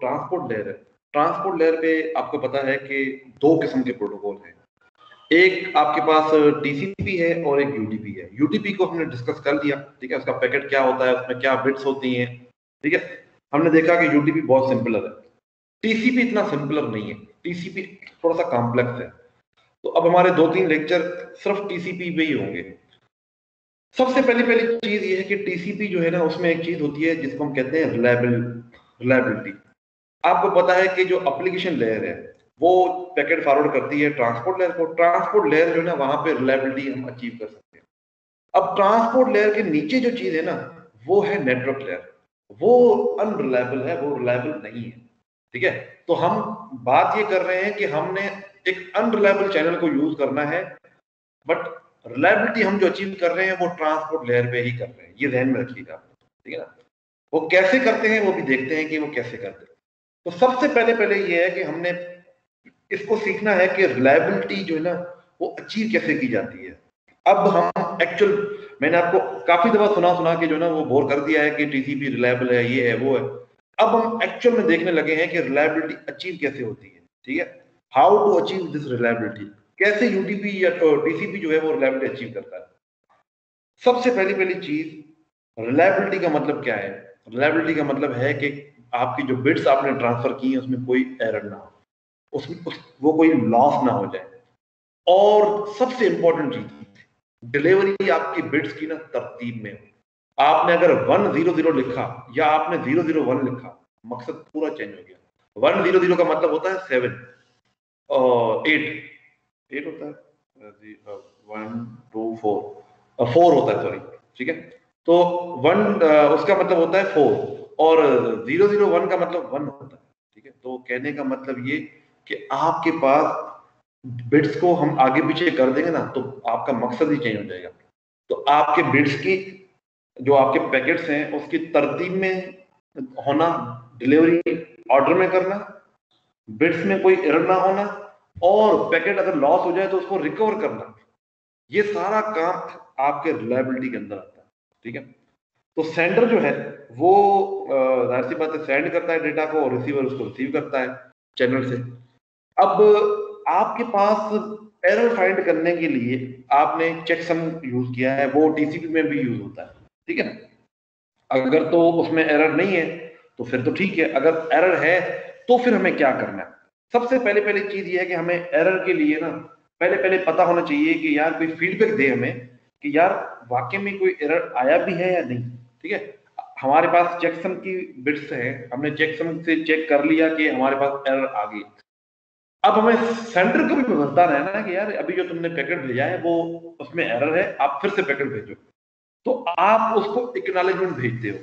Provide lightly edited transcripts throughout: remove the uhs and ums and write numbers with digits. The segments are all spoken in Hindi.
ट्रांसपोर्ट लेयर है, ट्रांसपोर्ट लेयर पे आपको पता है कि दो किस्म के प्रोटोकॉल हैं। एक आपके पास टीसीपी है और एक यूडीपी है। यूडीपी को हमने डिस्कस कर लिया, ठीक है, उसका पैकेट क्या होता है, उसमें क्या बिट्स होती हैं, ठीक है। हमने देखा कि यूडीपी बहुत सिंपलर है, टीसीपी इतना सिंपलर नहीं है, टीसीपी थोड़ा सा कॉम्प्लेक्स है। तो अब हमारे 2-3 लेक्चर सिर्फ टीसीपी पे ही होंगे। सबसे पहली चीज ये है कि टीसीपी जो है ना, उसमें एक चीज होती है जिसको हम कहते हैं रिलायबिलिटी। आपको पता है कि जो एप्लीकेशन लेयर है वो पैकेट फॉरवर्ड करती है ट्रांसपोर्ट लेयर को। ट्रांसपोर्ट लेयर जो है ना, वहां पे रिलायबिलिटी हम अचीव कर सकते हैं। अब ट्रांसपोर्ट लेयर के नीचे जो चीज है ना, वो है नेटवर्क लेयर। वो अनरिलायबल है, वो रिलायबल नहीं है, ठीक है। तो हम बात ये कर रहे हैं कि हमने एक अनरिलायबल चैनल को यूज करना है, बट रिलायबिलिटी हम जो अचीव कर रहे हैं वो ट्रांसपोर्ट लेयर पे ही कर रहे हैं, ये ध्यान में रखिएगा, ठीक है ना। वो कैसे करते हैं वो भी देखते हैं कि वो कैसे करते हैं। तो सबसे पहले ये है कि हमने इसको सीखना है कि रिलायबिलिटी जो है ना, वो अचीव कैसे की जाती है। अब हम एक्चुअल, मैंने आपको काफी दफा सुना कि जो ना वो बोर कर दिया है कि टीसीपी रिलायबल है, ये है वो है। अब हम एक्चुअल में देखने लगे हैं कि रिलायबिलिटी अचीव कैसे होती है, ठीक है। How to achieve this reliability, कैसे यूटीपी या टीसीपी जो है वो रिलायबिलिटी अचीव करता है। सबसे पहली चीज, रिलायबिलिटी का मतलब क्या है? रिलायबिलिटी का मतलब है कि आपकी जो बिट्स आपने ट्रांसफर की है उसमें कोई एरर ना हो, वो कोई लॉस ना हो जाए। और सबसे इंपॉर्टेंट चीज, डिलीवरी आपकी बिट्स की ना तरतीब में हो। आपने अगर 100 लिखा या आपने 001 लिखा, मकसद पूरा चेंज हो गया। 100 का मतलब होता है 7 और 8 होता है, 1 2 4 होता है, सॉरी, ठीक है। तो 1 उसका मतलब होता है 4 और 001 का मतलब 1 होता है, ठीक है। तो कहने का मतलब ये कि आपके पास बिट्स को हम आगे पीछे कर देंगे ना, तो आपका मकसद ही चेंज हो जाएगा। तो आपके बिट्स की, जो आपके पैकेट्स हैं उसकी तरतीब में होना, डिलीवरी ऑर्डर में करना, बिट्स में कोई एरर ना होना, और पैकेट अगर लॉस हो जाए तो उसको रिकवर करना, ये सारा काम आपके रिलायबिलिटी के अंदर आता है, ठीक है। तो सेंडर जो है वो जाहिर सी बात है सेंड करता है डेटा को, और रिसीवर उसको रिसीव करता है चैनल से। अब आपके पास एरर फाइंड करने के लिए आपने चेकसम यूज किया है, वो टीसीपी में भी यूज होता है, ठीक है ना। अगर तो उसमें एरर नहीं है तो फिर तो ठीक है, अगर एरर है तो फिर हमें क्या करना है। सबसे पहले चीज ये है कि हमें एरर के लिए ना पहले पता होना चाहिए कि यार कोई फीडबैक दे हमें कि यार वाकई में कोई एरर आया भी है या नहीं, ठीक है। हमारे पास चेकसम की बिट्स है, हमने चेकसम से चेक कर लिया कि हमारे पास एरर आ गई। अब हमें सेंडर को भी बताना रहना है कि यार अभी जो तुमने पैकेट भेजा है वो उसमें एरर है, आप फिर से पैकेट भेजो। तो आप उसको एक्नॉलेजमेंट भेजते हो।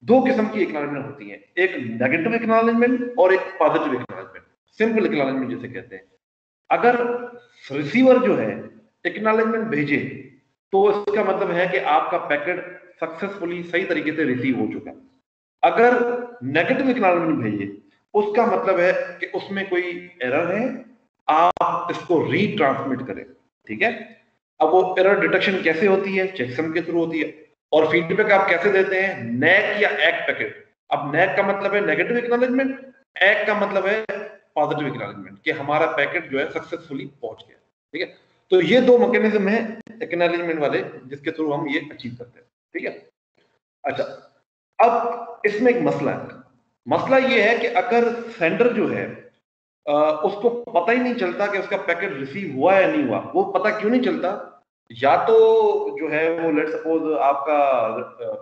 दो किस्म की एक्नॉलेजमेंट होती है, एक नेगेटिव एक्नॉलेजमेंट और एक पॉजिटिव एक्नॉलेजमेंट, सिंपल एक्नॉलेजमेंट जिसे कहते हैं। अगर रिसीवर जो है एक्नॉलेजमेंट भेजे तो इसका मतलब है कि आपका पैकेट सक्सेसफुली सही तरीके से रिसीव हो चुका है। अगर नेगेटिव एक्नॉलेजमेंट भेजे उसका मतलब है कि उसमें कोई एरर है, आप इसको रीट्रांसमिट करें, ठीक है। अब वो एरर डिटेक्शन कैसे होती है? चेकसम के थ्रू होती है। और फीडबैक आप कैसे देते हैं? नैक या एक पैकेट। अब नैक का मतलब है नेगेटिव एक्नॉलेजमेंट, एक का मतलब है पॉजिटिव एक्नॉलेजमेंट कि हमारा पैकेट जो है सक्सेसफुली पहुंच गया, ठीक है। तो ये दो मैकेनिज्म है एक्नॉलेजमेंट वाले जिसके थ्रू हम ये अचीव करते हैं, ठीक है। अच्छा, अब इसमें एक मसला है। मसला ये है कि अगर सेंडर जो है उसको पता ही नहीं चलता कि उसका पैकेट रिसीव हुआ या नहीं हुआ। वो पता क्यों नहीं चलता? या तो जो है वो लेट सपोज आपका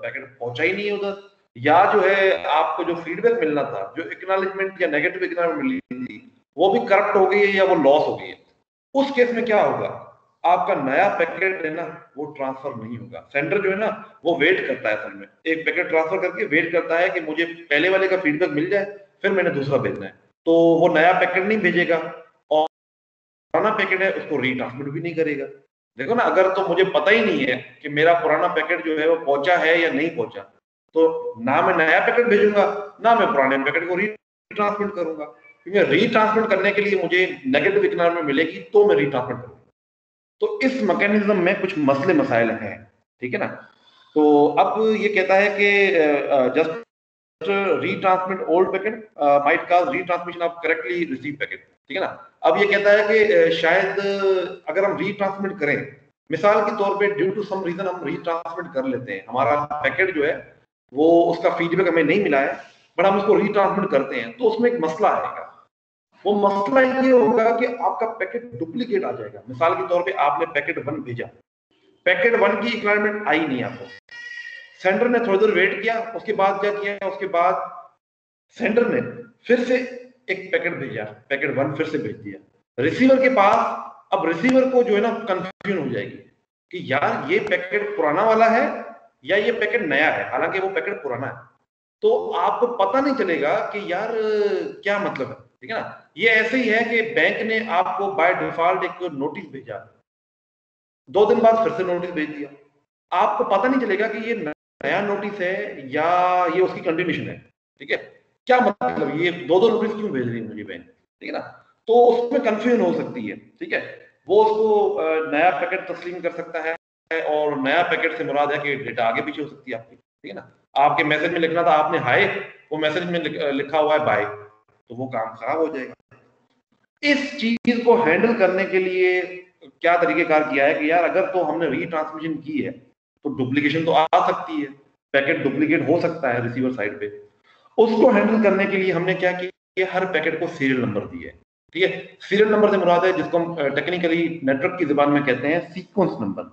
पैकेट पहुंचा ही नहीं है उधर, या जो है आपको जो फीडबैक मिलना था, जो एक्नॉलेजमेंट या नेगेटिव एक्नॉलेजमेंट मिली थी, वो भी करप्ट हो गई है या वो लॉस हो गई है। उस केस में क्या होगा? आपका नया पैकेट है ना वो ट्रांसफर नहीं होगा। सेंडर जो है ना वो वेट करता है, असल में एक पैकेट ट्रांसफर करके वेट करता है कि मुझे पहले वाले का फीडबैक मिल जाए, फिर मैंने दूसरा भेजना है। तो वो नया पैकेट नहीं भेजेगा और पुराना पैकेट है उसको रीट्रांसमिट भी नहीं करेगा। देखो ना, अगर तो मुझे पता ही नहीं है कि मेरा पुराना पैकेट जो है वो पहुंचा है या नहीं पहुंचा, तो ना मैं नया पैकेट भेजूंगा, ना मैं पुराने पैकेट को रीट्रांसमिट करूंगा। क्योंकि रीट्रांसमिट करने के लिए मुझे नेगेटिव एक्नॉलेजमेंट मिलेगी तो मैं रीट्रांसमिट करूंगा। तो इस मैकेनिज्म में कुछ मसले मसाइल हैं, ठीक है ना। तो अब ये कहता है कि just retransmit old packet might cause retransmission of correctly received packet, ठीक है ना। अब ये कहता है कि शायद अगर हम रीट्रांसमिट करें, मिसाल के तौर पे ड्यू टू सम रीजन हम रीट्रांसमिट कर लेते हैं, हमारा पैकेट जो है वो उसका फीडबैक हमें नहीं मिला है बट हम उसको रीट्रांसमिट करते हैं, तो उसमें एक मसला आएगा। वो मसला ये होगा कि आपका पैकेट डुप्लीकेट आ जाएगा। मिसाल के तौर पे आपने पैकेट 1 भेजा, पैकेट 1 की रिक्वायरमेंट आई नहीं आपको, सेंडर ने थोड़ी देर वेट किया, उसके बाद क्या किया, उसके बाद सेंडर ने फिर से एक पैकेट भेजा, पैकेट 1 फिर से भेज दिया रिसीवर के पास। अब रिसीवर को जो है ना कंफ्यूजन हो जाएगी कि यार ये पैकेट पुराना वाला है या ये पैकेट नया है, हालांकि वो पैकेट पुराना है, तो आपको पता नहीं चलेगा कि यार क्या मतलब है, ठीक है ना। ये ऐसे ही है कि बैंक ने आपको बाय डिफॉल्ट एक नोटिस भेजा, 2 दिन बाद फिर से नोटिस भेज दिया, आपको पता नहीं चलेगा कि ये नया नोटिस है या ये उसकी कंटिन्यूशन है, ठीक है। क्या मतलब ये दो नोटिस क्यों भेज रही है मुझे बैंक, ठीक है ना। तो उसमें कंफ्यूजन हो सकती है, ठीक है। वो उसको नया पैकेट तस्लीम कर सकता है, और नया पैकेट से मुराद है कि डेटा आगे पीछे हो सकती है आपकी, ठीक है ना। आपके मैसेज में लिखना था आपने हाय, वो मैसेज में लिखा हुआ है बाय, तो वो काम खराब हो जाएगा। इस चीज को हैंडल करने के लिए क्या तरीकेकार किया है कि यार अगर तो हमने रीट्रांसमिशन की है तो डुप्लीकेशन तो आ सकती है, पैकेट डुप्लीकेट हो सकता है रिसीवर साइड पे। उसको हैंडल करने के लिए हमने क्या किया, हर पैकेट को सीरियल नंबर दिए, ठीक है। सीरियल नंबर से मुराद है जिसको हम टेक्निकली नेटवर्क की जुबान में कहते हैं सीक्वेंस नंबर।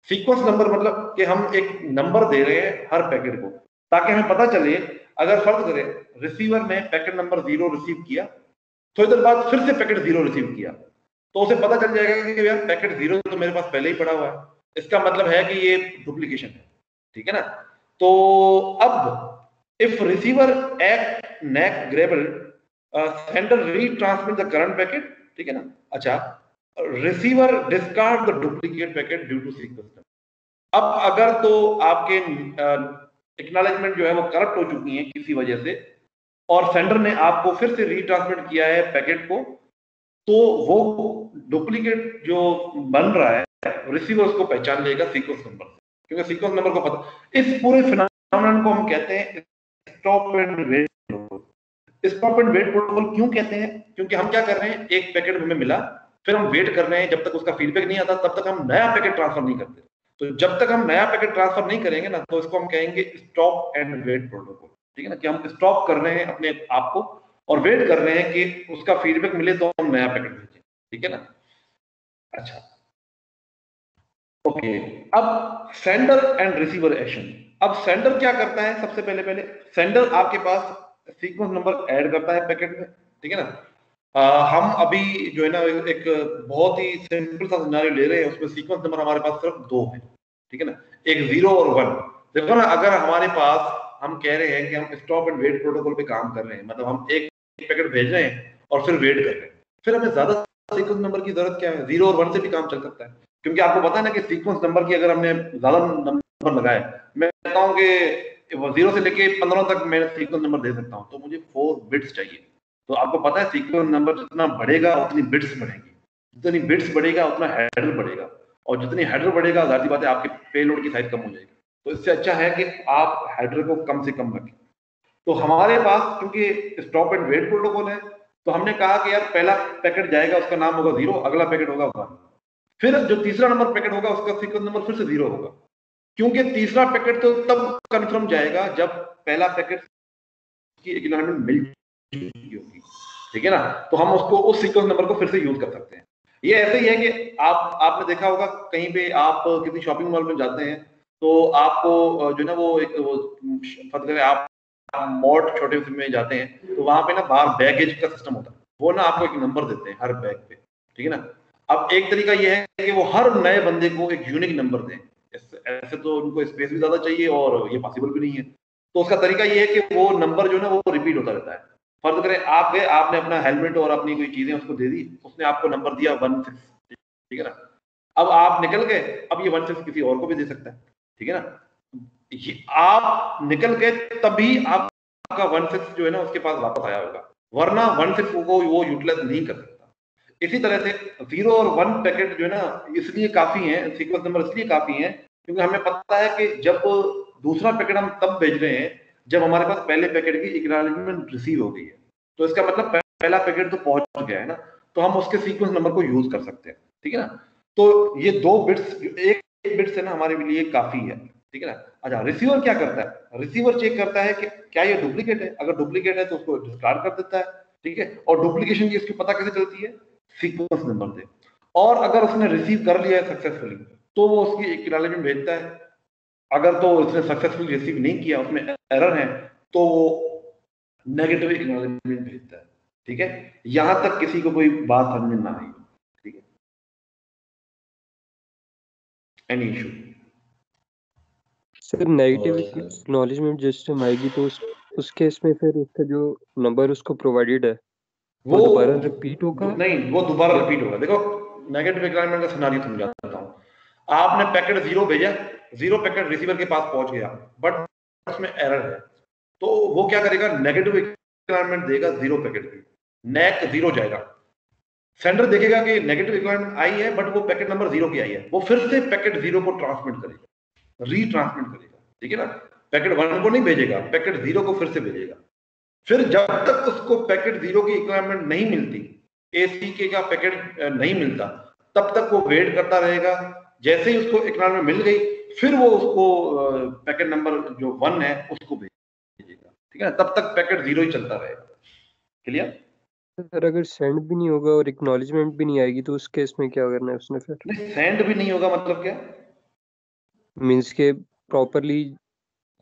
सीक्वेंस नंबर मतलब कि हम एक नंबर दे रहे हैं हर पैकेट को, ताकि हमें पता चले, अगर फर्ज करें रिसीवर ने पैकेट नंबर 0 रिसीव किया, थोड़ी देर बाद फिर से पैकेट 0 रिसीव किया, तो उसे पता चल जाएगा कि यार पैकेट 0 तो मेरे पास पहले ही पड़ा हुआ है, इसका मतलब है कि ये डुप्लीकेशन है, ठीक है ना। तो अब if receiver act neck grabble sender retransmit the current packet, ठीक है ना। अच्छा, receiver discard the duplicate packet due to sequence. अब अगर तो आपके एक्नॉलेजमेंट जो है वो करप्ट हो चुकी है किसी वजह से, और सेंडर ने आपको फिर से रीट्रांसमिट किया है पैकेट को, तो वो डुप्लीकेट जो बन रहा है रिसीवर उसको पहचान लेगा सीक्वेंस नंबर से, क्योंकि सीक्वेंस नंबर को पता। इस पूरे फिनोमेनन को हम कहते हैं stop and wait protocol. Stop and wait protocol क्यों कहते हैं, क्योंकि हम क्या कर रहे हैं, एक पैकेट हमें मिला, फिर हम वेट कर रहे हैं जब तक उसका फीडबैक नहीं आता, तब तक हम नया पैकेट ट्रांसफर नहीं करते। तो जब तक हम नया पैकेट ट्रांसफर नहीं करेंगे ना, तो इसको हम कहेंगे स्टॉप एंड वेट प्रोटोकॉल, ठीक है ना, कि हम स्टॉप कर रहे हैं अपने आप को और वेट कर रहे हैं कि उसका फीडबैक मिले तो हम नया पैकेट भेजें, ठीक है ना। अच्छा, ओके। अब सेंडर एंड रिसीवर एक्शन। अब सेंडर क्या करता है, सबसे पहले सेंडर आपके पास सीक्वेंस नंबर ऐड करता है पैकेट में, ठीक है ना। हम अभी जो है ना एक बहुत ही सिंपल सा सिनेरियो ले रहे हैं, उसमें सीक्वेंस नंबर हमारे पास सिर्फ 2 है, ठीक है ना, एक 0 और 1। देखो ना, अगर हमारे पास हम कह रहे हैं कि हम स्टॉप एंड वेट प्रोटोकॉल पे काम कर रहे हैं, मतलब हम एक पैकेट भेज रहे हैं और फिर वेट कर रहे हैं, फिर हमें ज्यादा सीक्वेंस नंबर की जरूरत क्या है, 0 और 1 से भी काम चल सकता है, क्योंकि आपको पता है ना कि सीक्वेंस नंबर की अगर हमने ज्यादा नंबर लगाए, मैं कहता हूँ कि 0 से लेके 15 तक मैं सीक्वेंस नंबर दे सकता हूँ, तो मुझे 4 बिट्स चाहिए। तो आपको पता है सीक्वेंस नंबर जितना बढ़ेगा उतनी बिट्स बढ़ेगी, जितनी बिट्स बढ़ेगा उतना हेडर बढ़ेगा, और जितनी हेडर बढ़ेगा जाहिर सी बात है आपके पेलोड की साइज कम हो जाएगी। तो इससे अच्छा है कि आप हेडर को कम से कम रखें। तो हमारे पास क्योंकि स्टॉप एंड वेट प्रोटोकॉल है, तो हमने कहा कि यार पहला पैकेट जाएगा उसका नाम होगा 0, अगला पैकेट होगा 1, फिर जो तीसरा नंबर पैकेट होगा उसका सीक्वेंस नंबर फिर से 0 होगा, क्योंकि तीसरा पैकेट तो तब कंफर्म जाएगा जब पहला पैकेट की एक्नॉलेजमेंट मिल चुकी होगी, ठीक है ना। तो हम उसको उस सीक्वेंस नंबर को फिर से यूज कर सकते हैं। ये ऐसे ही है कि आपने देखा होगा कहीं पे आप किसी शॉपिंग मॉल में जाते हैं, तो आपको जो ना वो एक वो आप मॉड छोटे में जाते हैं, तो वहां पे ना बाहर बैगेज का सिस्टम होता है, वो ना आपको एक नंबर देते हैं हर बैग पे, ठीक है ना। अब एक तरीका ये है कि वो हर नए बंदे को एक यूनिक नंबर दें, ऐसे तो उनको स्पेस भी ज्यादा चाहिए और ये पॉसिबल भी नहीं है। तो उसका तरीका ये है कि वो नंबर जो है ना वो रिपीट होता रहता है। फर्ज करें आप गए, आपने अपना हेलमेट और अपनी कोई चीजें उसको दे दी, उसने आपको नंबर दिया 16, ठीक है ना। अब आप निकल गए, अब ये 16 किसी और को भी दे सकता है, ठीक है ना। ये आप निकल गए तभी आपका 16 जो है ना उसके पास वापस आया होगा, वरना 16 को वो यूटिलाइज नहीं कर सकता। इसी तरह से 0 और 1 पैकेट जो है ना इसलिए काफी है, सीक्वेंस नंबर इसलिए काफी है क्योंकि हमें पता है कि जब दूसरा पैकेट हम तब भेज रहे हैं जब हमारे पास पहले पैकेट की एक्नॉलेजमेंट रिसीव हो गई है। तो इसका मतलब पहला पैकेट तो पहुंच गया है ना, तो हम उसके सीक्वेंस नंबर को यूज कर सकते हैं, ठीक है ना। तो ये 2 बिट्स, एक बिट्स है ना हमारे लिए काफी है, ठीक है ना। अच्छा, रिसीवर क्या करता है? रिसीवर चेक करता है कि क्या ये डुप्लीकेट है, अगर डुप्लीकेट है तो उसको डिस्कार्ड कर देता है, ठीक है। और डुप्लीकेशन की इसकी पता कैसे चलती है? सीक्वेंस नंबर से। और अगर उसने रिसीव कर लिया है सक्सेसफुली, तो वो उसकी एक्नॉलेजमेंट भेजता है। अगर तो उसने सक्सेसफुली रिसीव नहीं किया, उसमें एरर है, तो वो नेगेटिव एक्नॉलेजमेंट भेजता है, ठीक है। यहां तक किसी को कोई बात समझ में ना आई, ठीक है। Any issue? Sir negative acknowledgement जिस टाइम आएगी तो उस केस में फिर उसका जो नंबर उसको प्रोवाइडेड है वो दोबारा रिपीट होगा? नहीं, वो दोबारा रिपीट होगा। देखो, नेगेटिव एक्नॉलेजमेंट का सिनेरियो समझाता हूं। आपने पैकेट 0 भेजा, 0 पैकेट रिसीवर के पास पहुंच गया, बट उसमें एरर है, तो वो क्या करेगा? नेगेटिव एक्नॉलेजमेंट देगा 0 पैकेट की, नेक 0 जाएगा। सेंडर देखेगा कि नेगेटिव एक्नॉलेजमेंट आई है, बट वो पैकेट नंबर 0 की आई है, वो फिर से पैकेट 0 को ट्रांसमिट करेगा, रीट्रांसमिट करेगा, ठीक है ना। पैकेट 1 को नहीं भेजेगा, पैकेट 0 को फिर से भेजेगा। फिर जब तक उसको पैकेट 0 की रिक्वायरमेंट नहीं मिलती, एसीके का पैकेट नहीं मिलता, तब तक वो वेट करता रहेगा। जैसे ही उसको एक्नॉलेजमेंट मिल गई, फिर वो उसको पैकेट नंबर जो 1 है उसको भेजेगा, ठीक है। तब तक पैकेट 0 ही चलता रहेगा। क्लियर? सर अगर सेंड भी नहीं होगा और एक्नॉलेजमेंट भी नहीं आएगी तो उस केस में क्या करना है उसने फिर? नहीं, सेंड भी नहीं होगा मतलब क्या? मींस के प्रॉपरली,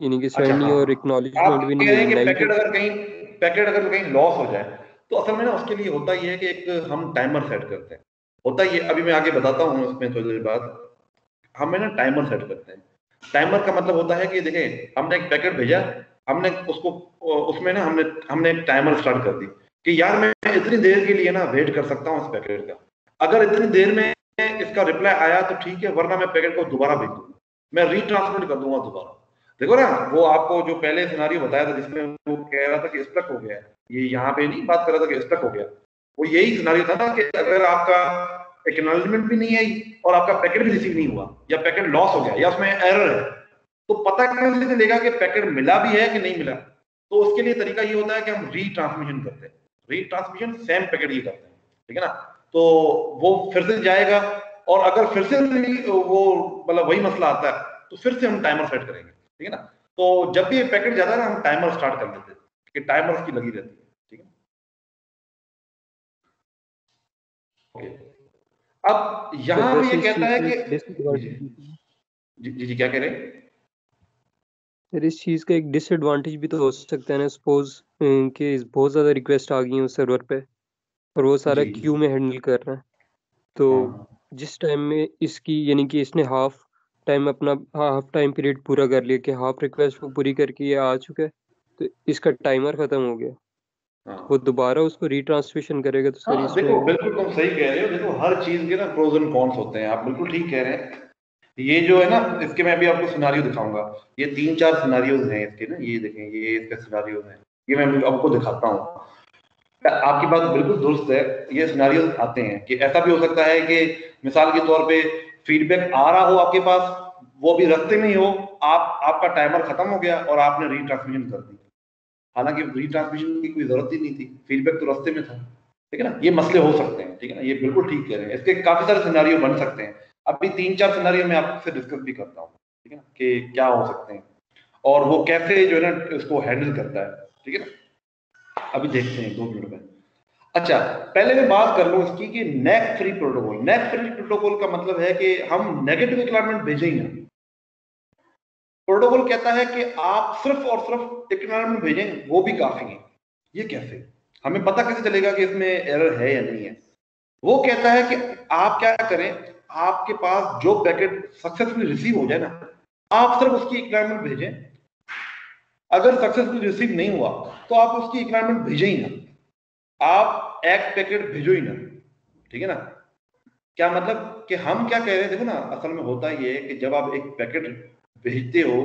यानी कि सेंड नहीं हाँ, और एक्नॉलेजमेंट आप भी कह नहीं रहे है, हैं कि नेगेटिव। पैकेट अगर कहीं लॉस हो जाए, तो असल में ना उसके लिए होता ही है कि एक हम टाइमर सेट करते हैं। होता ही है, अभी मैं आगे बताता हूँ उसमें थोड़ी देर बाद। हमें ना टाइमर सेट करते हैं। टाइमर का मतलब होता है कि देखिए, हमने एक पैकेट भेजा, हमने उसको उसमें ना हमने हमने एक टाइमर स्टार्ट कर दी कि यार मैं इतनी देर के लिए ना वेट कर सकता हूँ इस पैकेट का। अगर इतनी देर में इसका रिप्लाई आया तो ठीक है, वरना मैं पैकेट को दोबारा भेज दूंगा, मैं रीट्रांसमिट कर दूंगा दोबारा। देखो ना, वो आपको जो पहले सिनेरियो बताया था जिसमें वो कह रहा था कि स्टक हो गया है, ये यहाँ पे नहीं बात कर रहा था कि स्टक हो गया, वो यही सिनेरियो था ना कि अगर आपका एक्नॉलेजमेंट भी नहीं आई और आपका पैकेट भी रिसीव नहीं हुआ, या पैकेट लॉस हो गया, या उसमें एरर है, तो पता कैसे चलेगा कि पैकेट मिला भी है कि नहीं मिला? तो उसके लिए तरीका ये होता है कि हम रीट्रांसमिशन करते हैं। रीट्रांसमिशन सेम पैकेट ये करते हैं, ठीक है ना। तो वो फिर से जाएगा, और अगर फिर से वो मतलब वही मसला आता है, तो फिर से हम टाइमर सेट करेंगे, ठीक है ना। तो जब भी ये पैकेट जाता है ना, हम टाइमर स्टार्ट कर देते हैं कि टाइमर उसकी लगी रहती है, ठीक है। ओके, अब यहां सर भी ये इस कहता चीज है का कि एक डिसएडवांटेज, जी जी जी, क्या कह रहे हैं? सर इस चीज का एक डिसएडवांटेज भी तो हो सकता है ना, सपोज कि बहुत ज्यादा रिक्वेस्ट आ गई हैं उस सर्वर पे और वो सारा जी क्यू में हैंडल कर रहा है, तो हाँ जिस टाइम में इसकी, यानी कि इसने अपना हाफ टाइम पीरियड पूरा कर लिया कि हाफ रिक्वेस्ट को पूरी करके ये आ चुका है, तो इसका टाइमर खत्म हो गया, वो हाँ दोबारा उसको रिट्रांसमिशन करेगा तो सर हाँ, देखो इसमें। बिल्कुल तुम सही कह रहे हो। देखो, हर चीज के ना प्रोज एंड कॉन्स होते हैं, आप बिल्कुल ठीक कह रहे हैं। ये जो है ना, इसके मैं अभी आपको सिनारियो दिखाऊंगा। ये 3-4 सिनारियोज हैं इसके ना, ये देखें, ये इसके सिनारियोज हैं, ये मैं अभी आपको दिखाता हूँ। आपकी बात बिल्कुल दुरुस्त है। ये सिनारियोज आते हैं कि ऐसा भी हो सकता है कि मिसाल के तौर पे फीडबैक आ रहा हो आपके पास, वो भी रास्ते में ही हो, आपका टाइमर खत्म हो गया और आपने रीट्रांसमिशन कर दी, हालांकि रीट्रांसमिशन की कोई जरूरत ही नहीं थी, फीडबैक तो रास्ते में था, ठीक है ना। ये मसले हो सकते हैं, ठीक है ना, ये बिल्कुल ठीक कह रहे हैं। इसके काफी सारे सिनारियो बन सकते हैं। अभी 3-4 सिनारियो मैं आपसे डिस्कस भी करता हूँ, ठीक है ना, कि क्या हो सकते हैं और वो कैसे जो है ना इसको हैंडल करता है, ठीक है ना। अभी देखते हैं 2 मिनट में। अच्छा, पहले मैं बात कर लूं इसकी कि नेक फ्री प्रोटोकॉल। नेक फ्री प्रोटोकॉल का मतलब है कि हम नेगेटिव एक्नॉलेजमेंट भेजेंगे। प्रोटोकॉल कहता है कि आप सिर्फ और सिर्फ एक्नॉलेजमेंट भेजें, वो भी काफी है। ये कैसे? हमें पता कैसे चलेगा कि इसमें एरर है या नहीं है? वो कहता है कि आप क्या करें, आपके पास जो पैकेट सक्सेसफुली रिसीव हो जाए ना, आप सिर्फ उसकी एक्नॉलेजमेंट भेजें। अगर सक्सेसफुली रिसीव नहीं हुआ, तो आप उसकी एक्नॉलेजमेंट भेजें ही ना, आप एक पैकेट भेजो ही ना, ठीक है ना। क्या मतलब कि हम क्या कह रहे हैं? देखो ना, असल में होता ये है कि जब आप एक पैकेट भेजते हो,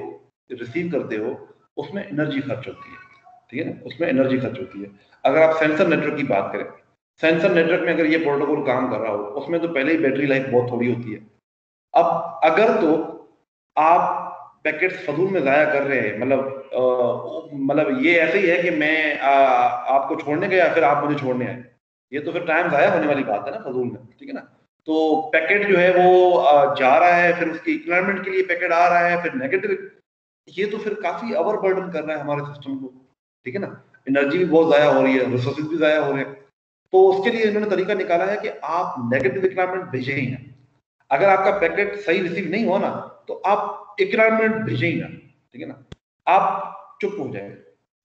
रिसीव करते हो, उसमें एनर्जी खर्च होती है, ठीक है ना, उसमें एनर्जी खर्च होती है। अगर आप सेंसर नेटवर्क की बात करें, सेंसर नेटवर्क में अगर ये प्रोटोकॉल काम कर रहा हो, उसमें तो पहले ही बैटरी लाइफ बहुत थोड़ी होती है। अब अगर तो आप पैकेट्स फजूल में जाया कर रहे हैं, मतलब ये ऐसे ही है कि मैं आपको छोड़ने गया फिर आप मुझे छोड़ने आए, ये तो फिर टाइम जाया होने वाली बात है ना फजूल में, ठीक है ना। तो पैकेट जो है वो जा रहा है, फिर उसकी इक्विपमेंट के लिए पैकेट आ रहा है, फिर नेगेटिव, ये तो फिर काफी ओवरबर्डन कर रहा है हमारे सिस्टम को, ठीक है ना। एनर्जी भी बहुत जाया हो रही है, रिसोर्सेज भी जाया हो रहे हैं। तो उसके लिए इन्होंने तरीका निकाला है कि आप नेगेटिव इक्विपमेंट भेजें ही ना। अगर आपका पैकेट सही रिसीव नहीं हुआ ना तो आप इक्विपमेंट भेजें ही ना, ठीक है ना। आप चुप हो जाए,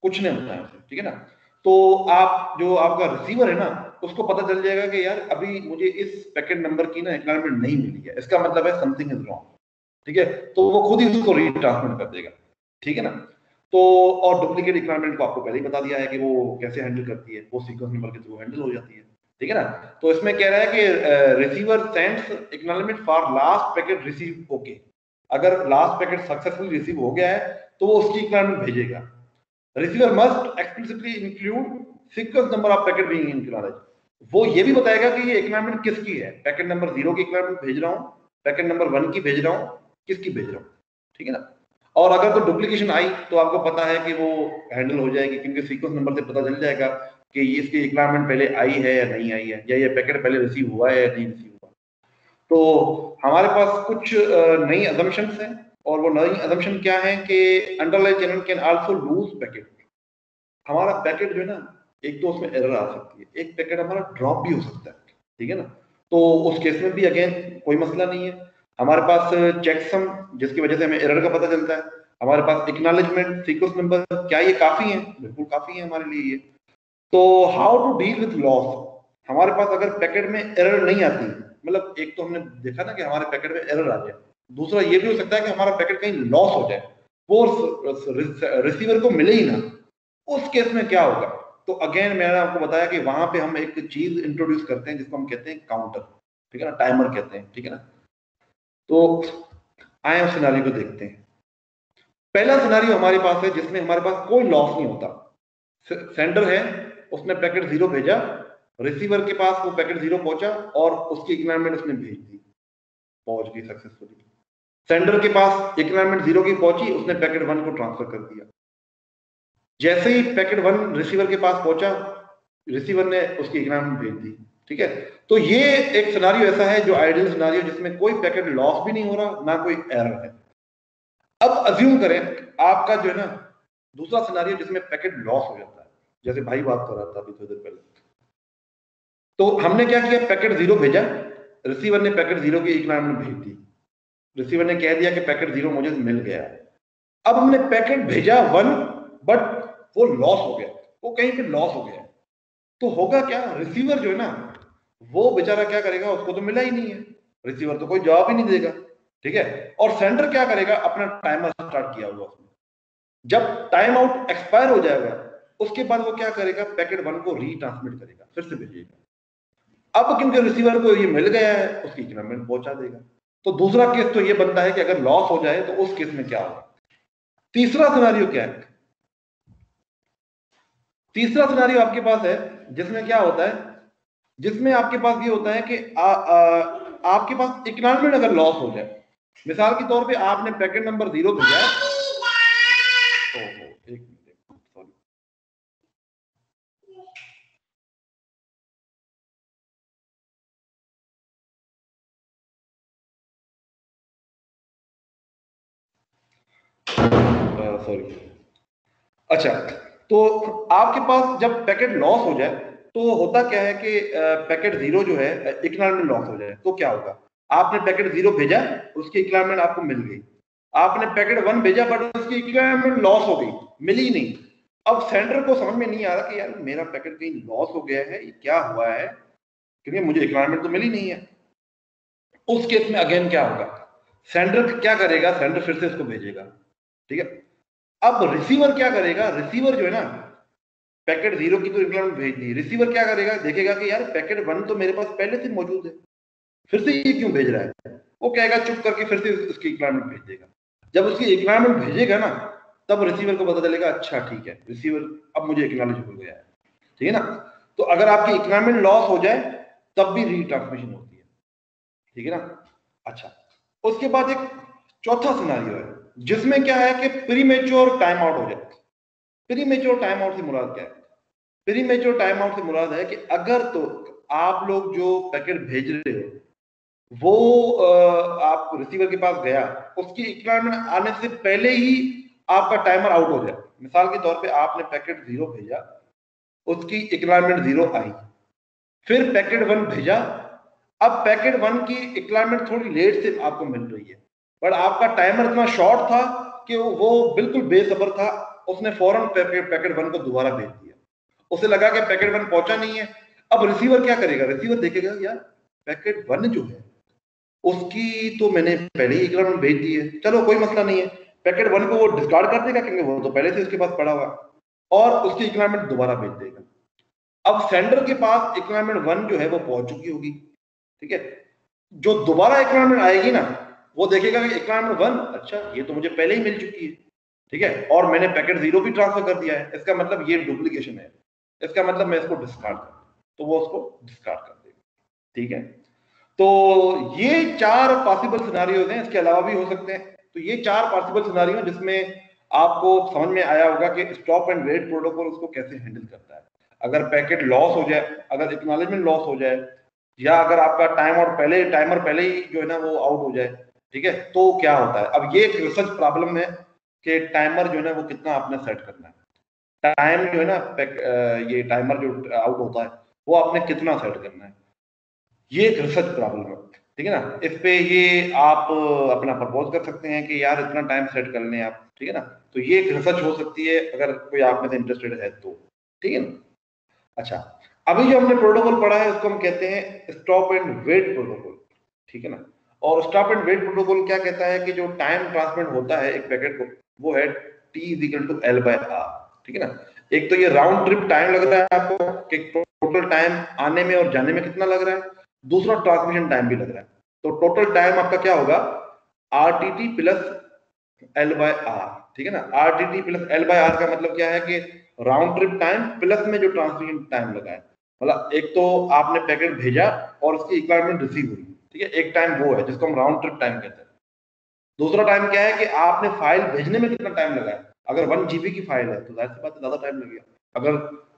कुछ नहीं होता है, ठीक है ना। तो आप जो आपका रिसीवर है ना उसको पता चल जाएगा कि यार अभी मुझे इस पैकेट नंबर की ना इक्विपमेंट नहीं मिली है, इसका मतलब है समथिंग इज रॉन्ग, ठीक है। तो वो खुद ही उसको रीट्रांसमिट कर देगा, ठीक है ना। तो और डुप्लीकेट इक्विपमेंट को आपको पहले ही बता दिया है कि वो कैसे हैंडल करती है, वो सीक्वेंस नंबर के थ्रू हैंडल हो जाती है, ठीक है ना। तो इसमें कह रहा है कि receiver sends acknowledgement for last packet receive okay, अगर लास्ट पैकेट सक्सेसफुली रिसीव हो गया है तो वो उसकी एक्नॉलेजमेंट भेजेगा। Receiver must explicitly include sequence number of packet being acknowledged, वो ये भी बताएगा कि ये एक्नॉलेजमेंट किसकी है, पैकेट नंबर 0 की एक्नॉलेजमेंट भेज रहा हूं, पैकेट नंबर 1 की भेज रहा हूं, किसकी भेज रहा हूं, ठीक है ना। और अगर तो डुप्लीकेशन आई तो आपको पता है कि वो हैंडल हो जाएगी, क्योंकि सीक्वेंस नंबर से पता चल जाएगा कि इसकी रिक्वायरमेंट पहले आई है या नहीं आई है, या ये पैकेट पहले रिसीव हुआ है या नहीं रिसीव हुआ। तो हमारे पास कुछ नई अजम्पशंस हैं, और वो नई अजम्पशन क्या है कि underline channel can also lose packet. हमारा पैकेट जो है ना, एक तो उसमें एरर आ सकती है, एक पैकेट हमारा ड्रॉप भी हो सकता है, ठीक है ना। तो उस केस में भी अगेन कोई मसला नहीं है, हमारे पास चेकसम जिसकी वजह से हमें एरर का पता चलता है, हमारे पास एक्नॉलेजमेंट सीक्वेंस नंबर, क्या ये काफी है? बिल्कुल काफी है हमारे लिए ये। तो how to deal with loss, हमारे पास अगर पैकेट में एरर नहीं आती, मतलब एक तो हमने देखा ना कि हमारे पैकेट में एरर आ जाए, दूसरा ये भी हो सकता है कि हमारा पैकेट कहीं लॉस हो जाए, वो रिसीवर को मिले ही ना, उस केस में क्या होगा। तो अगेन मैंने आपको बताया कि वहां पे हम एक चीज इंट्रोड्यूस करते हैं जिसको हम कहते हैं काउंटर, ठीक है ना, टाइमर कहते हैं, ठीक है ना। तो आए उस सिनारियो को देखते हैं। पहला सिनारियो हमारे पास है जिसमें हमारे पास कोई लॉस नहीं होता, सेंडर है, उसने पैकेट 0 भेजा, रिसीवर के पास वो पैकेट 0 पहुंचा और उसकी एक्नॉलेजमेंट उसने भेज दी, पहुंच गई सक्सेसफुली। सेंडर के पास एक्नॉलेजमेंट 0 की पहुंची, उसने पैकेट 1 को ट्रांसफर कर दिया। जैसे ही पैकेट 1 रिसीवर के पास पहुंचा, रिसीवर ने उसकी एक्नॉलेजमेंट भेज दी, ठीक है। तो ये एक सिनारियो ऐसा है जो आइडियल सिनारियो, जिसमें कोई पैकेट लॉस भी नहीं हो रहा, ना कोई एरर है। अब अज्यूम करें आपका जो है ना दूसरा सिनारियो जिसमें पैकेट लॉस हो जाता है, जैसे भाई बात कर रहा था अभी थोड़ी देर पहले। तो हमने क्या किया, पैकेट 0 भेजा, रिसीवर ने पैकेट 0 की एक्नॉलेजमेंट भेज दी, रिसीवर ने कह दिया कि पैकेट 0 मुझे मिल गया। अब हमने पैकेट भेजा 1, बट वो लॉस हो गया, वो कहीं पे लॉस हो गया। तो होगा क्या, रिसीवर जो है ना वो बेचारा क्या करेगा, उसको तो मिला ही नहीं है, रिसीवर तो कोई जवाब ही नहीं देगा, ठीक है। और सेंडर क्या करेगा, अपना टाइमर स्टार्ट किया हुआ उसने, जब टाइम आउट एक्सपायर हो जाएगा उसके बाद वो क्या करेगा, पैकेट 1 को रीट्रांसमिट करेगा, फिर से भेजिएगा। अब क्योंकि रिसीवर को ये मिल गया है, उसकी इक्विपमेंट पहुंचा देगा। तो दूसरा केस तो ये बनता है कि अगर लॉस हो जाए तो उस केस में क्या होगा। तीसरा सिनेरियो क्या है, तीसरा सिनेरियो आपके पास है जिसमें क्या होता है, जिसमें आपके पास ये होता है कि आपके पास एक्नॉलेजमेंट अगर लॉस हो जाए, मिसाल के तौर पे आपने पैकेट नंबर 0 भेजा है, एक सॉरी, अच्छा। तो आपके पास जब पैकेट लॉस हो जाए तो होता क्या है कि पैकेट 0 जो है एक्नॉलेजमेंट लॉस हो जाए तो क्या होगा, आपने पैकेट 0 भेजा, उसकी एक्नॉलेजमेंट आपको मिल गई, आपने पैकेट 1 भेजा बट उसकी एक्नॉलेजमेंट लॉस हो गई, मिली नहीं। अब सेंडर को समझ में नहीं आ रहा कि यार मेरा पैकेट कहीं लॉस हो गया है, ये क्या हुआ है, क्योंकि मुझे एक्नॉलेजमेंट तो मिली नहीं है। उस केस में अगेन क्या होगा, सेंडर क्या करेगा, सेंडर फिर से इसको भेजेगा, ठीक है। अब रिसीवर क्या करेगा, रिसीवर जो है ना पैकेट 0 की तो रिक्वायरमेंट भेज दी, रिसीवर क्या करेगा, देखेगा कि यार पैकेट 1 तो मेरे पास पहले से मौजूद है, फिर से ये क्यों भेज रहा है, वो कहेगा चुप करके फिर से उसकी रिक्वायरमेंट भेज देगा। जब उसकी रिक्वायरमेंट भेजेगा ना तब रिसीवर को पता चलेगा, अच्छा ठीक है, रिसीवर अब मुझे एक्नॉलेज हो गया है, ठीक है ना। तो अगर आपकी रिक्वायरमेंट लॉस हो जाए तब भी रीट्रांसमिशन होती है, ठीक है ना। अच्छा, उसके बाद एक चौथा सिनारियो है जिसमें क्या है कि प्रीमेच्योर टाइम आउट हो जाए। प्रीमेच्योर टाइम आउट से मुराद क्या है? प्रीमेच्योर टाइम आउट से मुराद है कि अगर तो आप लोग जो पैकेट भेज रहे हो वो आप रिसीवर के पास गया, उसकी एक्नॉलेजमेंट आने से पहले ही आपका टाइमर आउट हो जाए। मिसाल के तौर पे आपने पैकेट 0 भेजा, उसकी एक्नॉलेजमेंट 0 आई, फिर पैकेट 1 भेजा, अब पैकेट 1 की एक्नॉलेजमेंट थोड़ी लेट से आपको मिल रही है, पर आपका टाइमर इतना शॉर्ट था कि वो बिल्कुल बेसब्र था, उसने फौरन पैकेट 1 को दोबारा भेज दिया। उसे लगा कि पैकेट 1 पहुंचा नहीं है। अब रिसीवर क्या करेगा? रिसीवर देखेगा यार पैकेट 1 जो है उसकी तो मैंने पहले ही एक्नॉलेजमेंट भेज दी है, चलो कोई मसला नहीं है, पैकेट 1 को वो डिस्कार्ड कर देगा क्योंकि वो तो पहले से उसके पास पड़ा हुआ, और उसकी एक्नॉलेजमेंट दोबारा भेज देगा। अब सेंडर के पास एक्नॉलेजमेंट 1 जो है वो पहुंच चुकी होगी, ठीक है। जो दोबारा एक्नॉलेजमेंट आएगी ना, वो देखेगा कि एक्नॉलेजमेंट 1 अच्छा ये तो मुझे पहले ही मिल चुकी है, ठीक है, और मैंने पैकेट 0 भी ट्रांसफर कर दिया है, इसका मतलब ये डुप्लीकेशन है, इसका मतलब मैं इसको डिस्कार्ड कर, तो वो उसको डिस्कार्ड कर देगा, ठीक है। तो ये 4 पॉसिबल सिनारियोज हैं, इसके अलावा भी हो सकते हैं। तो ये 4 पॉसिबल सिनारियो जिसमें आपको समझ में आया होगा कि स्टॉप एंड वेट प्रोटोकॉल उसको कैसे हैंडल करता है। अगर पैकेट लॉस हो जाए, अगर एक्नॉलेजमेंट लॉस हो जाए, या अगर आपका टाइमर पहले ही जो है ना वो आउट हो जाए, ठीक है, तो क्या होता है। अब ये एक रिसर्च प्रॉब्लम है कि टाइमर जो है ना वो कितना आपने सेट करना है। टाइम जो है ना ये टाइमर जो आउट होता है वो आपने कितना सेट करना है, ये एक रिसर्च प्रॉब्लम है, ठीक है ना। इस पे ये आप अपना प्रपोज कर सकते हैं कि यार इतना टाइम सेट कर लें आप, ठीक है ना। तो ये एक रिसर्च हो सकती है अगर कोई आप में से इंटरेस्टेड है तो, ठीक है ना। अच्छा, अभी जो हमने प्रोटोकॉल पढ़ा है उसको हम कहते हैं स्टॉप एंड वेट प्रोटोकॉल, ठीक है ना। और स्टॉप एंड वेट प्रोटोकॉल क्या कहता है कि जो टाइम ट्रांसमिट होता है एक पैकेट को, वो है T=L/R, ठीक है ना। एक तो ये राउंड ट्रिप टाइम लग रहा है आपको कि टोटल टाइम आने में और जाने में कितना लग रहा है, दूसरा ट्रांसमिशन टाइम भी लग रहा है। तो टोटल टाइम आपका क्या होगा? RTT प्लस L/R, ठीक है ना। RTT प्लस L/R का मतलब क्या है कि राउंड ट्रिप टाइम प्लस में जो ट्रांसमिशन टाइम लगा है। मतलब एक तो आपने पैकेट भेजा और उसकी रिक्वायरमेंट रिसीव हुई, ठीक है, एक टाइम वो है जिसको हम राउंड ट्रिप टाइम कहते हैं। दूसरा टाइम क्या है कि आपने फाइल भेजने में कितना टाइम लगा है। अगर 1 GB की फाइल है तो जाहिर सी बात है ज्यादा टाइम लगेगा, अगर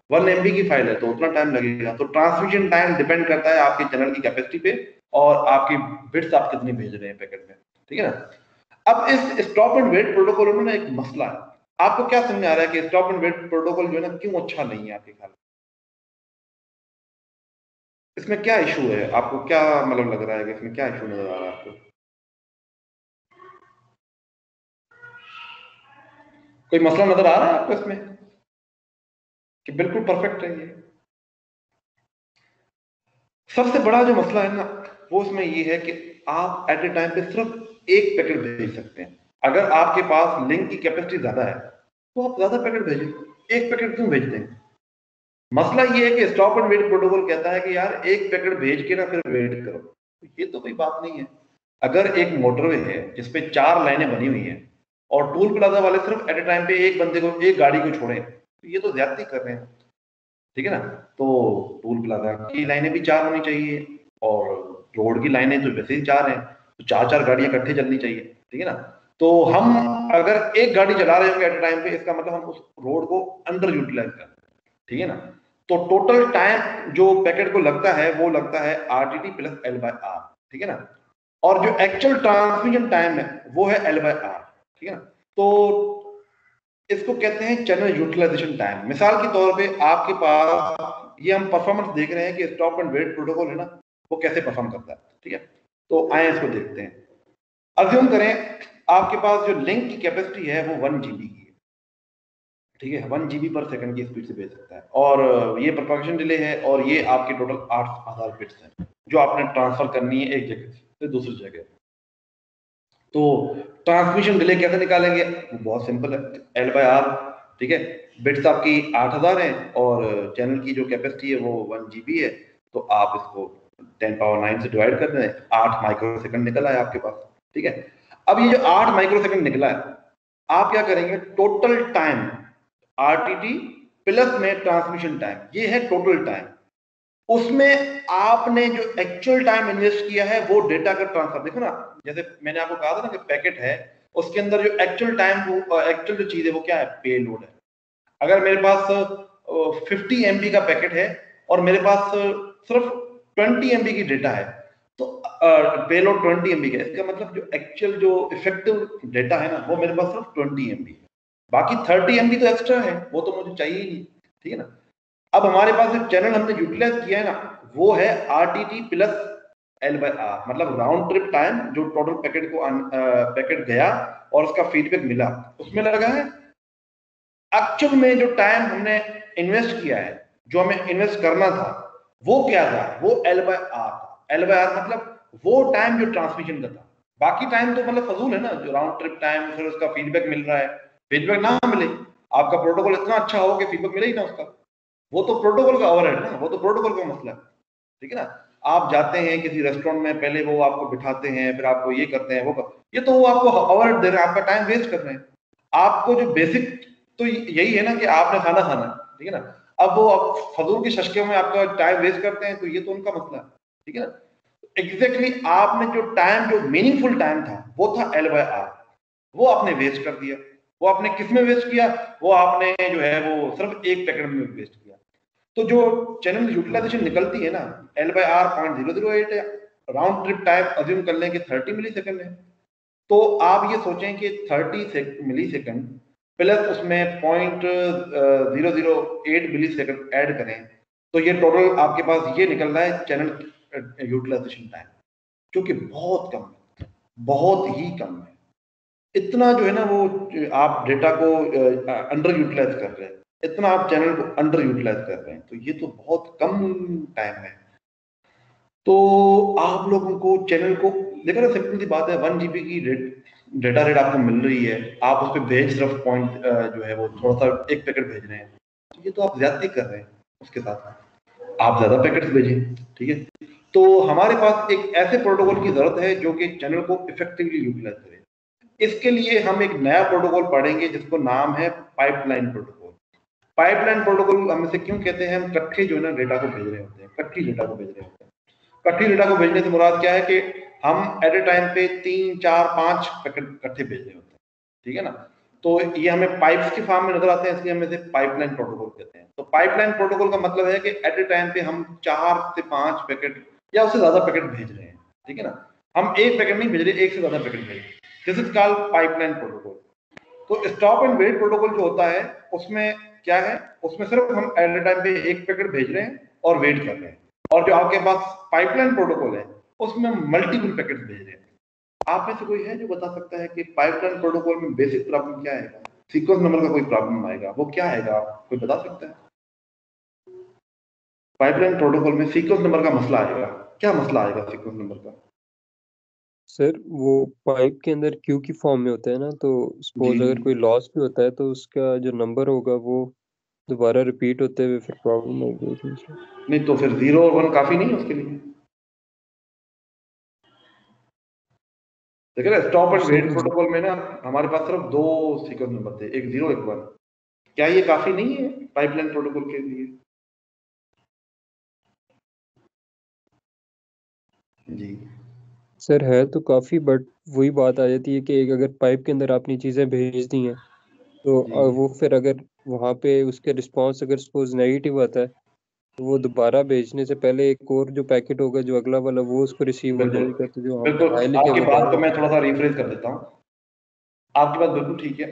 1 MB की फाइल है तो उतना टाइम लगेगा। तो ट्रांसमिशन टाइम डिपेंड करता है आपके चैनल की कैपेसिटी पे और आपकी बिट्स आप कितनी भेज रहे हैं पैकेट में, ठीक है ना। अब इस स्टॉप एंड वेट प्रोटोकॉल में ना एक मसला है। आपको क्या समझ में आ रहा है कि स्टॉप एंड वेट प्रोटोकॉल जो है ना क्यों अच्छा नहीं है आपके ख्याल में? इसमें क्या इशू है? आपको क्या मतलब लग रहा है कि इसमें क्या इशू नजर आ रहा है आपको? कोई मसला नजर आ रहा है आपको इसमें कि बिल्कुल परफेक्ट है ये? सबसे बड़ा जो मसला है ना वो इसमें ये है कि आप एट ए टाइम पे सिर्फ एक पैकेट भेज सकते हैं। अगर आपके पास लिंक की कैपेसिटी ज्यादा है तो आप ज्यादा पैकेट भेजें, एक पैकेट क्यों भेजते हैं? मसला ये है कि स्टॉप एंड वेट प्रोटोकॉल कहता है कि यार एक पैकेट भेज के ना फिर वेट करो, तो ये तो कोई बात नहीं है। अगर एक मोटरवे है जिसपे 4 लाइनें बनी हुई हैं और टूल प्लाजा वाले सिर्फ एट ए टाइम पे एक बंदे को, एक गाड़ी को छोड़े, तो ये तो ज्यादती कर रहे हैं, ठीक है ना। तो टूल प्लाजा की लाइनें भी 4 होनी चाहिए और रोड की लाइनें तो वैसे ही 4 हैं, तो 4 गाड़ियां इकट्ठे चलनी चाहिए, ठीक है ना। तो हम अगर एक गाड़ी चला रहे होंगे एट ए टाइम पे, इसका मतलब हम उस रोड को अंडर यूटिलाइज कर रहे हैं, ठीक है ना। तो टोटल टाइम जो पैकेट को लगता है वो लगता है RTT प्लस L/R, ठीक है ना। और जो एक्चुअल ट्रांसमिशन टाइम है वो है L/R, ठीक है ना। तो इसको कहते हैं चैनल यूटिलाइजेशन टाइम। मिसाल के तौर पे आपके पास ये हम परफॉर्मेंस देख रहे हैं कि स्टॉप एंड वेट प्रोटोकॉल है ना वो कैसे परफॉर्म करता है, ठीक है। तो आए इसको देखते हैं। अज्यूम करें आपके पास जो लिंक की कैपेसिटी है वो 1 GB की है, ठीक है, 1 GB पर सेकंड की स्पीड से भेज सकता है, और ये प्रोपगेशन डिले है, और ये आपके टोटल 8000 बिट्स हैं जो आपने ट्रांसफर करनी है एक जगह से दूसरी जगह। तो ट्रांसमिशन डिले कैसे निकालेंगे? वो बहुत सिंपल है, L/R, ठीक है। बिट्स आपकी 8000 है और चैनल की जो कैपेसिटी है वो 1 GB है, तो आप इसको 10⁹ से डिवाइड कर दें, 8 माइक्रोसेकंड निकल आया आपके पास, ठीक है। अब ये जो 8 माइक्रोसेकंड निकला है, आप क्या करेंगे? टोटल टाइम RTT प्लस में ट्रांसमिशन टाइम, ये है टोटल टाइम। उसमें आपने जो एक्चुअल टाइम इन्वेस्ट किया है वो डेटा का ट्रांसफर, देखो ना, जैसे मैंने आपको कहा था ना कि पैकेट है, उसके अंदर जो एक्चुअल जो चीज है वो क्या है, पे लोड है। अगर मेरे पास 50 MB का पैकेट है और मेरे पास सिर्फ 20 MB की डेटा है, तो पेलोड 20 MB का, इसका मतलब जो एक्चुअल जो इफेक्टिव डेटा है ना वो मेरे पास सिर्फ 20 MB है, बाकी 30 MB तो एक्स्ट्रा है, वो तो मुझे चाहिए ही नहीं, ठीक है ना। अब हमारे पास जो चैनल हमने यूटिलाइज किया है ना वो है RTT प्लस L/R, मतलब राउंड ट्रिप टाइम, जो टोटल पैकेट गया और उसका फीडबैक मिला उसमें लगा है। एक्चुअल में जो टाइम हमने इन्वेस्ट किया है, जो हमें इन्वेस्ट करना था, वो क्या था, वो L/R था। L/R मतलब वो टाइम जो ट्रांसमिशन का था, बाकी टाइम तो मतलब फजूल है ना, जो राउंड ट्रिप टाइम, फिर उसका फीडबैक मिल रहा है, फीडबैक ना मिले, आपका प्रोटोकॉल इतना अच्छा हो कि फीडबैक मिले ही ना उसका, वो तो प्रोटोकॉल का ओवरहेड है ना, वो तो प्रोटोकॉल का मसला है, ठीक है ना। आप जाते हैं किसी रेस्टोरेंट में, पहले वो आपको बिठाते हैं, फिर आपको ये करते हैं, वो ये तो वो आपको ओवरहेड दे रहे हैं, आपका टाइम वेस्ट कर रहे हैं। आपको जो बेसिक तो यही है ना कि आपने खाना खाना है, ठीक है ना। अब वो फजूल की शशके में आपका टाइम वेस्ट करते हैं, तो ये तो उनका मसला है, ठीक है ना। एग्जैक्टली आपने जो टाइम, जो मीनिंगफुल टाइम था वो था L/R, वो आपने वेस्ट कर दिया। वो आपने किस में वेस्ट किया, वो आपने जो है वो सिर्फ एक पैकेट में वेस्ट किया। तो जो चैनल यूटिलाइजेशन निकलती है ना, L/R 0.008 है, राउंड ट्रिप टाइम अज्यूम कर लें कि 30 मिली सेकेंड है, तो आप ये सोचें कि 30 मिली सेकेंड प्लस उसमें 0.008 मिली सेकेंड ऐड करें, तो ये टोटल आपके पास ये निकल रहा है चैनल यूटिलाइजेशन टाइम, जो कि बहुत कम है, बहुत ही कम है। इतना जो है ना वो आप डेटा को अंडर यूटिलाइज कर रहे हैं, इतना आप चैनल को अंडर यूटिलाइज कर रहे हैं, तो ये तो बहुत कम टाइम है। तो आप लोगों को चैनल को देखो ना, सिंपल सी बात है, 1 GB की डेटा रेट आपको मिल रही है, आप उस पर भेज सिर्फ पॉइंट जो है वो थोड़ा सा एक पैकेट भेज रहे हैं, तो ये तो आप ज्यादती कर रहे हैं, उसके साथ आप ज्यादा पैकेट्स भेजें, ठीक है। तो हमारे पास एक ऐसे प्रोटोकॉल की जरूरत है जो कि चैनल को इफेक्टिवली यूटिलाइज करे। इसके लिए हम एक नया प्रोटोकॉल पढ़ेंगे जिसको नाम है पाइपलाइन प्रोटोकॉल। पाइपलाइन प्रोटोकॉल हम इसे क्यों कहते हैं, हम इकट्ठे जो है ना डेटा को भेज रहे होते हैं, इकट्ठी डेटा को भेज रहे होते हैं। इकट्ठी डेटा को भेजने से मुराद क्या है कि हम एट ए टाइम पे 3 4 5 पैकेट इकट्ठे भेज रहे होते हैं, ठीक है ना। तो ये हमें पाइप्स के फॉर्म में नजर आते हैं, इसलिए हम इसे पाइपलाइन प्रोटोकॉल कहते हैं। तो पाइपलाइन प्रोटोकॉल का मतलब है कि एट ए टाइम पे हम 4 से 5 पैकेट या उससे ज्यादा पैकेट भेज रहे हैं, ठीक है ना। हम एक पैकेट नहीं भेज रहे, एक से ज्यादा पैकेट भेज रहे हैं, this is called pipeline protocol. तो स्टॉप एंड वेट प्रोटोकॉल जो होता है उसमें क्या है, उसमें सिर्फ हम एट ए टाइम पे एक पैकेट भेज रहे हैं और वेट कर रहे हैं। और जो आपके पास पाइपलाइन प्रोटोकॉल है उसमें मल्टीपल पैकेट भेज रहे हैं। आप में से कोई है जो बता सकता है कि पाइपलाइन प्रोटोकॉल में बेसिक प्रॉब्लम क्या आएगा, सीक्वेंस नंबर का कोई प्रॉब्लम आएगा, वो क्या आएगा, आप कोई बता सकता है? पाइपलाइन प्रोटोकॉल में सीक्वेंस नंबर का मसला आएगा, क्या मसला आएगा सीक्वेंस नंबर का? सर वो पाइप के अंदर क्यू की फॉर्म में होता है ना, तो जी सपोज अगर कोई लॉस भी होता है तो उसका जो नंबर होगा वो दोबारा रिपीट होते हुए फिर प्रॉब्लम होगी उसमें से। नहीं, तो फिर 0 और 1 काफी नहीं है उसके लिए? देखिए ना, stop and wait sir protocol में ना हमारे पास सिर्फ 2 सीक्वेंस नंबर थे, एक 0 एक 1। क्या ये काफी नहीं है पाइपलाइन प्रोटोकॉल के लिए? जी सर है तो काफ़ी, बट वही बात आ जाती है कि एक अगर पाइप के अंदर आपने चीज़ें भेज दी हैं तो जी वो फिर अगर वहाँ पे उसके रिस्पांस अगर सपोज नेगेटिव आता है तो वो दोबारा भेजने से पहले एक और जो पैकेट होगा जो अगला वाला वो उसको रिसीव हो बिल्कुल जाएगा, तो जो आप बिल्कुल, ट्रायल के आपकी बात को मुताबिक। मैं थोड़ा सा रिफ्रेश कर देता हूँ। आपकी बात बिल्कुल ठीक है।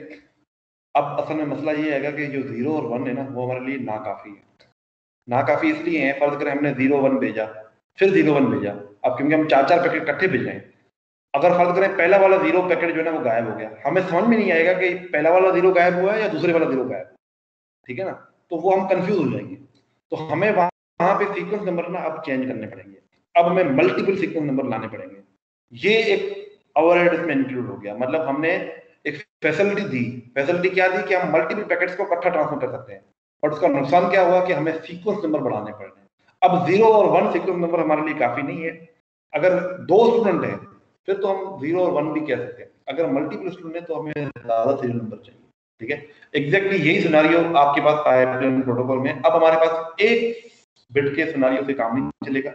अब असल में मसला ये है कि जो 0 और 1 है ना वो हमारे लिए नाकाफी है। नाकाफी इसलिए है, फर्ज करें हमने 0 1 भेजा, फिर 0 1 भेजा, अब क्योंकि हम 4 4 पैकेट इकट्ठे भेज रहे हैं, अगर फर्ज करें पहला वाला 0 पैकेट जो है ना वो गायब हो गया, हमें समझ में नहीं आएगा कि पहला वाला 0 गायब हुआ है या दूसरे वाला 0 गायब, ठीक है ना। तो वो हम कंफ्यूज हो जाएंगे। तो हमें वहां पे सीक्वेंस नंबर ना अब चेंज करने पड़ेंगे, अब हमें मल्टीपल सीक्वेंस नंबर लाने पड़ेंगे। ये एक ओवरहेड इसमें इंक्लूड हो गया, मतलब हमने एक फैसिलिटी दी। फैसिलिटी क्या दी कि हम मल्टीपल पैकेट्स को इकट्ठा ट्रांसफर कर सकते हैं, और उसका नुकसान क्या हुआ कि हमें सीक्वेंस नंबर बढ़ाने पड़ रहे हैं। अब 0 और 1 सीक्वेंस नंबर हमारे लिए काफी नहीं है। अगर 2 स्टूडेंट हैं फिर तो हम 0 और 1 भी कह सकते हैं, अगर मल्टीपल स्टूडेंट है तो हमें ज्यादा सीरियल नंबर चाहिए, ठीक है। एग्जैक्टली यही सिनारियो आपके पास पाइपलाइन प्रोटोकॉल में। अब हमारे पास एक बिट के सिनारियो से काम नहीं चलेगा,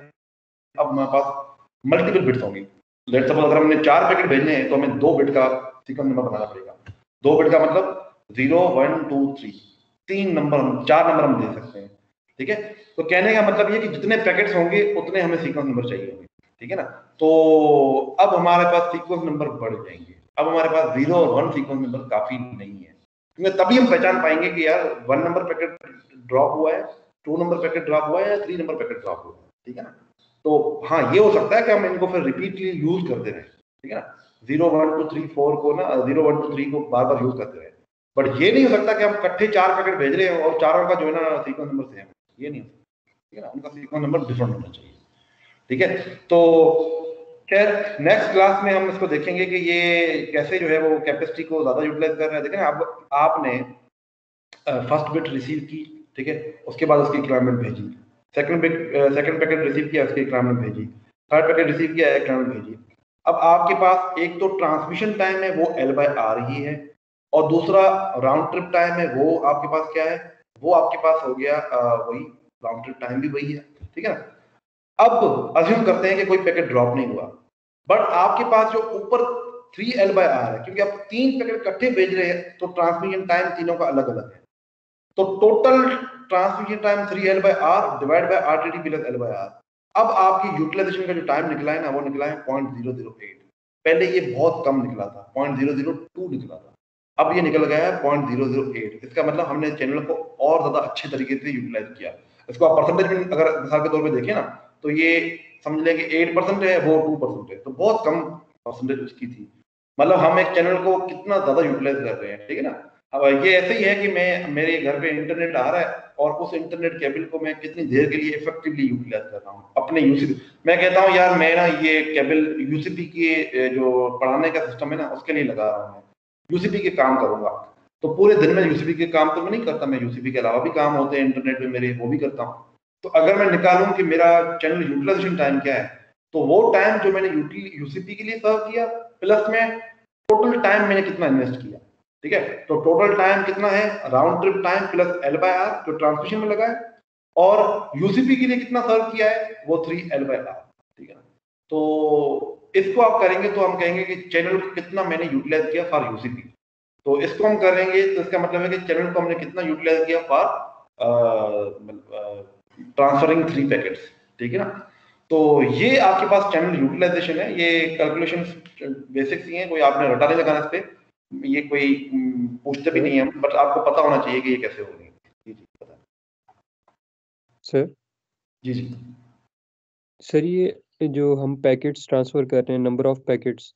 अब हमारे पास मल्टीपल बिट्स होंगी। लेट्स सपोज अगर हमने 4 पैकेट भेजने हैं तो हमें 2 बिट का सीक्वेंस नंबर बनाना पड़ेगा। 2 बिट का मतलब 0 1 2 3 4 नंबर हम दे सकते हैं, ठीक है। तो कहने का मतलब ये कि जितने पैकेट्स होंगे उतने हमें सीक्वेंस नंबर चाहिए होंगे, ठीक है ना। तो अब हमारे पास सीक्वेंस नंबर बढ़ जाएंगे। अब हमारे पास 0 और 1 सीक्वेंस नंबर काफी नहीं है, क्योंकि तभी हम पहचान पाएंगे कि यार 1 नंबर पैकेट ड्रॉप हुआ है, 2 नंबर पैकेट ड्रॉप हुआ है या 3 नंबर पैकेट ड्रॉप हुआ है, ठीक है ना। तो हाँ, ये हो सकता है कि हम इनको फिर रिपीटली यूज करते रहें, ठीक है ना। 0 1 2 3 4 को ना 0 1 2 3 को बार बार यूज करते रहे। बट ये नहीं हो सकता कि हम इकट्ठे 4 पैकेट भेज रहे हैं और चारों का जो है ना सीक्वेंस नंबर सेम, ये नहीं हो सकता, ठीक है ना। उनका सीक्वेंस नंबर डिफरेंट होना चाहिए, ठीक है। तो खैर नेक्स्ट क्लास में हम इसको देखेंगे कि ये कैसे जो है वो कैपेसिटी को ज्यादा यूटिलाइज कर रहा है। देखें अब आपने फर्स्ट बिट रिसीव की, ठीक है, उसके बाद उसकी रिक्वायरमेंट भेजी, सेकंड पैकेट रिसीव किया, उसकी रिक्वायरमेंट भेजी, थर्ड पैकेट रिसीव किया, रिक्वायरमेंट भेजी। अब आपके पास एक तो ट्रांसमिशन टाइम है वो L/R ही है, और दूसरा राउंड ट्रिप टाइम है वो आपके पास क्या है, वो आपके पास हो गया वही राउंड ट्रिप टाइम भी वही है, ठीक है ना। अब अज्यूम करते हैं कि कोई पैकेट ड्रॉप नहीं हुआ, बट आपके पास जो ऊपर 3L/R है, क्योंकि आप 3 पैकेट इकट्ठे भेज रहे हैं तो ट्रांसमिशन टाइम तीनों का अलग अलग है। तो total transmission time 3L/R divide by RTT plus L/R। अब आपकी यूटिलाइजेशन का जो टाइम निकला है ना वो निकला है 0.008। पहले ये बहुत कम निकला था, 0.002 निकला था, अब ये निकल गया है 0.008। इसका मतलब हमने चैनल को और ज्यादा अच्छे तरीके से यूटिलाइज किया। इसको आप परसेंटेज में अगर मिसाल के तौर पे देखें ना तो ये समझ लें कि 8% है, वो 2% है, तो बहुत कम परसेंटेज उसकी थी। मतलब हम एक चैनल को कितना ज्यादा यूटिलाइज कर रहे हैं, ठीक है ना। अब ये ऐसे ही है कि मैं मेरे घर पे इंटरनेट आ रहा है और उस इंटरनेट केबल को मैं कितनी देर के लिए इफेक्टिवली यूटिलाइज कर रहा हूँ अपने यूसीपी। मैं कहता हूँ यार मैं ना ये केबल यूसीपी के जो पढ़ाने का सिस्टम है ना उसके लिए लगा रहा हूँ, यूसीपी के काम करूंगा। तो पूरे दिन में यूसीपी के काम तो मैं नहीं करता, मैं यूसीपी के अलावा भी काम होते हैं इंटरनेट में मेरे, वो भी करता हूँ। तो अगर मैं निकालूं कि मेरा चैनल यूटिलाइजेशन टाइम क्या है, तो वो टाइम जो मैंने यूसीपी के लिए सर्व किया प्लस में टोटल टाइम मैंने कितना इन्वेस्ट किया, ठीक है। तो टोटल टाइम कितना है, round trip time plus L/R जो ट्रांसमिशन में लगा है, और यूसीपी के लिए कितना सर्व किया है वो 3L/R, ठीक है ना। तो इसको आप करेंगे तो हम कहेंगे कि चैनल को कितना मैंने यूटिलाइज किया फॉर यूसीपी। तो इसको हम करेंगे तो इसका मतलब है कि चैनल को हमने कितना यूटिलाइज किया फॉर ट्रांसफरिंग 3 पैकेट्स, ठीक है ना। तो ये आपके पास चैनल यूटिलाइजेशन है। ये कैलकुलेशन बेसिक्स ही है, कोई आपने रटा नहीं लगाना इस पे, ये कोई पूछते भी नहीं है, बट आपको पता होना चाहिए कि ये कैसे होगी। जी जी पता सर जी जी सर ये जो हम पैकेट्स ट्रांसफर कर रहे हैं, नंबर ऑफ पैकेट्स,